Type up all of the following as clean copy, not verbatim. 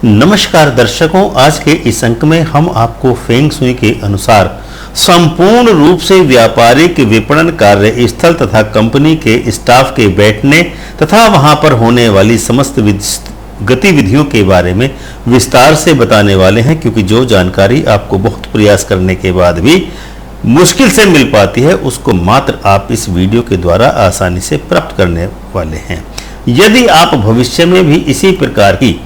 नमस्कार दर्शकों, आज के इस अंक में हम आपको फेंग शुई के अनुसार संपूर्ण रूप से व्यापारिक विपणन कार्य स्थल तथा कंपनी के स्टाफ के बैठने तथा वहां पर होने वाली समस्त गतिविधियों के बारे में विस्तार से बताने वाले हैं, क्योंकि जो जानकारी आपको बहुत प्रयास करने के बाद भी मुश्किल से मिल पाती है उसको मात्र आप इस वीडियो के द्वारा आसानी से प्राप्त करने वाले हैं। यदि आप भविष्य में भी इसी प्रकार की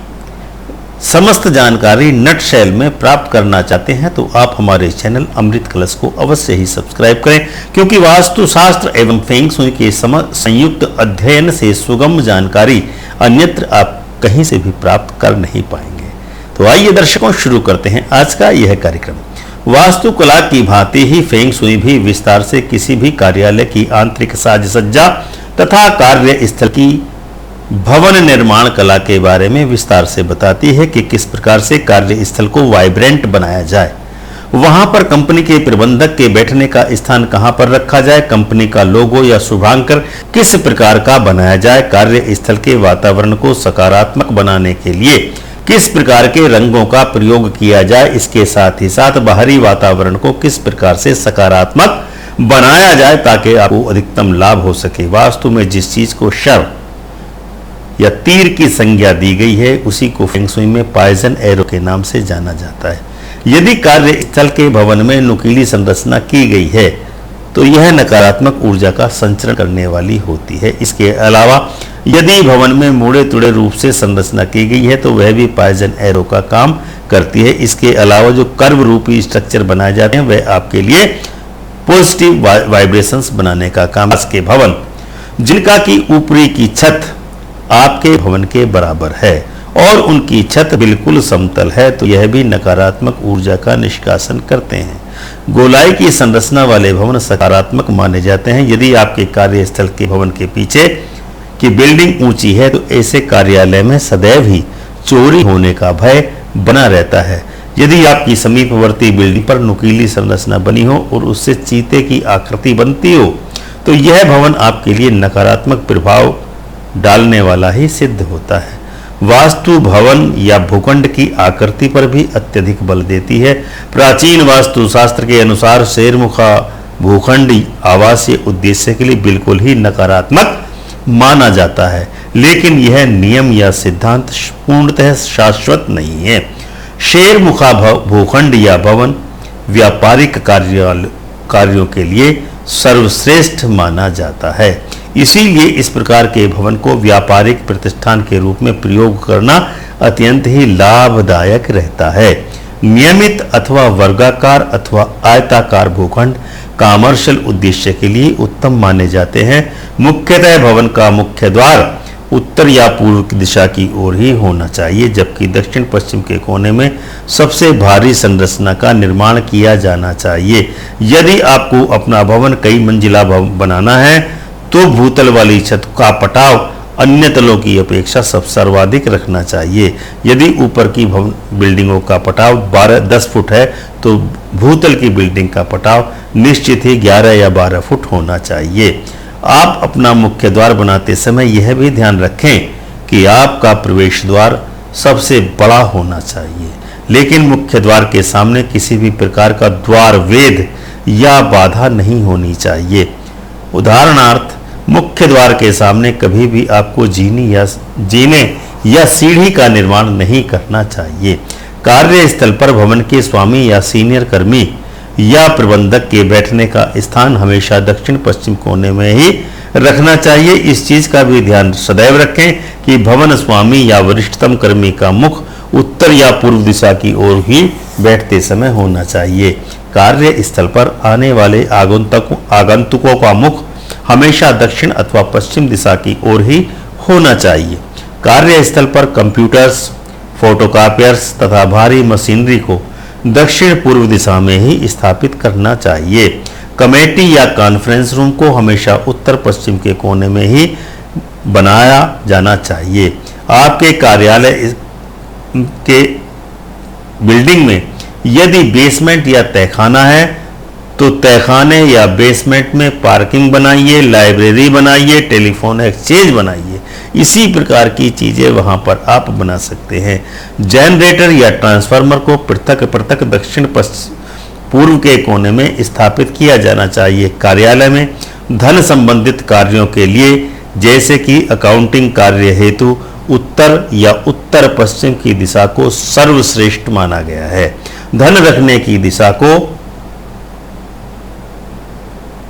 समस्त जानकारी नटशेल में प्राप्त करना चाहते हैं तो आप हमारे चैनल अमृत कलश को अवश्य ही सब्सक्राइब करें, क्योंकि वास्तुशास्त्र एवं फेंग शुई के संयुक्त अध्ययन से सुगम जानकारी अन्यत्र आप कहीं से भी प्राप्त कर नहीं पाएंगे। तो आइए दर्शकों, शुरू करते हैं आज का यह कार्यक्रम। वास्तुकला की भांति ही फेंग शुई भी विस्तार से किसी भी कार्यालय की आंतरिक साज सज्जा तथा कार्य स्थल की भवन निर्माण कला के बारे में विस्तार से बताती है कि किस प्रकार से कार्य स्थल को वाइब्रेंट बनाया जाए, वहां पर कंपनी के प्रबंधक के बैठने का स्थान कहां पर रखा जाए, कंपनी का लोगो या शुभांकर किस प्रकार का बनाया जाए, कार्य स्थल के वातावरण को सकारात्मक बनाने के लिए किस प्रकार के रंगों का प्रयोग किया जाए, इसके साथ ही साथ बाहरी वातावरण को किस प्रकार से सकारात्मक बनाया जाए ताकि आपको अधिकतम लाभ हो सके। वास्तु में जिस चीज को शर या तीर की संज्ञा दी गई है उसी को फेंग शुई में पॉइजन एरो के नाम से जाना जाता है। यदि कार्यस्थल के भवन में नुकीली संरचना की गई है तो यह नकारात्मक ऊर्जा का संचरण करने वाली होती है। इसके अलावा यदि भवन में मुड़े तुड़े रूप से संरचना की गई है तो वह भी पॉइजन एरो का काम करती है। इसके अलावा जो कर्व रूपी स्ट्रक्चर बनाए जाते हैं वह आपके लिए पॉजिटिव वाइब्रेशंस बनाने का काम। के भवन जिनका की ऊपरी की छत आपके भवन के बराबर है और उनकी छत बिल्कुल समतल है तो यह भी नकारात्मक ऊर्जा का निष्कासन करते हैं। गोलाई की संरचना वाले भवन सकारात्मक माने जाते हैं। यदि आपके कार्यस्थल के भवन के पीछे की बिल्डिंग ऊंची है तो ऐसे कार्यालय में सदैव ही चोरी होने का भय बना रहता है। यदि आपकी समीपवर्ती बिल्डिंग पर नुकीली संरचना बनी हो और उससे चीते की आकृति बनती हो तो यह भवन आपके लिए नकारात्मक प्रभाव डालने वाला ही सिद्ध होता है। वास्तु भवन या भूखंड की आकृति पर भी अत्यधिक बल देती है। प्राचीन वास्तुशास्त्र के अनुसार शेरमुखा भूखंड आवासीय उद्देश्य के लिए बिल्कुल ही नकारात्मक माना जाता है, लेकिन यह नियम या सिद्धांत पूर्णतः शाश्वत नहीं है। शेरमुखा भूखंड या भवन व्यापारिक कार्यों के लिए सर्वश्रेष्ठ माना जाता है। इसीलिए इस प्रकार के भवन को व्यापारिक प्रतिष्ठान के रूप में प्रयोग करना अत्यंत ही लाभदायक रहता है। नियमित अथवा वर्गाकार अथवा आयताकार भूखंड कमर्शियल उद्देश्य के लिए उत्तम माने जाते हैं। मुख्यतः भवन का मुख्य द्वार उत्तर या पूर्व की दिशा की ओर ही होना चाहिए, जबकि दक्षिण पश्चिम के कोने में सबसे भारी संरचना का निर्माण किया जाना चाहिए। यदि आपको अपना भवन कई मंजिला बनाना है तो भूतल वाली छत का पटाव अन्य तलों की अपेक्षा सर्वाधिक रखना चाहिए। यदि ऊपर की बिल्डिंगों का पटाव 10 फुट है तो भूतल की बिल्डिंग का पटाव निश्चित ही 11 या 12 फुट होना चाहिए। आप अपना मुख्य द्वार बनाते समय यह भी ध्यान रखें कि आपका प्रवेश द्वार सबसे बड़ा होना चाहिए, लेकिन मुख्य द्वार के सामने किसी भी प्रकार का द्वार वेद या बाधा नहीं होनी चाहिए। उदाहरणार्थ, मुख्य द्वार के सामने कभी भी आपको जीने या सीढ़ी का निर्माण नहीं करना चाहिए। कार्यस्थल पर भवन के स्वामी या सीनियर कर्मी या प्रबंधक के बैठने का स्थान हमेशा दक्षिण पश्चिम कोने में ही रखना चाहिए। इस चीज का भी ध्यान सदैव रखें कि भवन स्वामी या वरिष्ठतम कर्मी का मुख उत्तर या पूर्व दिशा की ओर ही बैठते समय होना चाहिए। कार्यस्थल पर आने वाले आगंतुकों का मुख हमेशा दक्षिण अथवा पश्चिम दिशा की ओर ही होना चाहिए। कार्यस्थल पर कंप्यूटर्स, फोटोकॉपियर्स तथा भारी मशीनरी को दक्षिण पूर्व दिशा में ही स्थापित करना चाहिए। कमेटी या कॉन्फ्रेंस रूम को हमेशा उत्तर पश्चिम के कोने में ही बनाया जाना चाहिए। आपके कार्यालय के बिल्डिंग में यदि बेसमेंट या तहखाना है तो तहखाने या बेसमेंट में पार्किंग बनाइए, लाइब्रेरी बनाइए, टेलीफोन एक्सचेंज बनाइए। इसी प्रकार की चीज़ें वहाँ पर आप बना सकते हैं। जनरेटर या ट्रांसफार्मर को पृथक पृथक दक्षिण पूर्व के कोने में स्थापित किया जाना चाहिए। कार्यालय में धन संबंधित कार्यों के लिए जैसे कि अकाउंटिंग कार्य हेतु उत्तर या उत्तर पश्चिम की दिशा को सर्वश्रेष्ठ माना गया है। धन रखने की दिशा को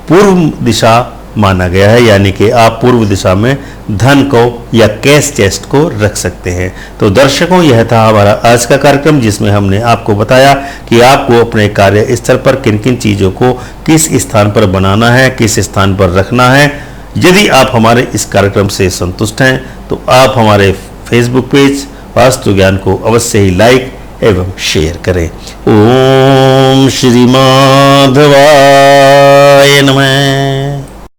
पूर्व दिशा माना गया है, यानी कि आप पूर्व दिशा में धन को या कैश चेस्ट को रख सकते हैं। तो दर्शकों, यह था हमारा आज का कार्यक्रम जिसमें हमने आपको बताया कि आपको अपने कार्य स्थल पर किन किन चीज़ों को किस स्थान पर बनाना है, किस स्थान पर रखना है। यदि आप हमारे इस कार्यक्रम से संतुष्ट हैं तो आप हमारे फेसबुक पेज वास्तु ज्ञान को अवश्य ही लाइक एवं शेयर करें। ओम श्री माधवाय नमः।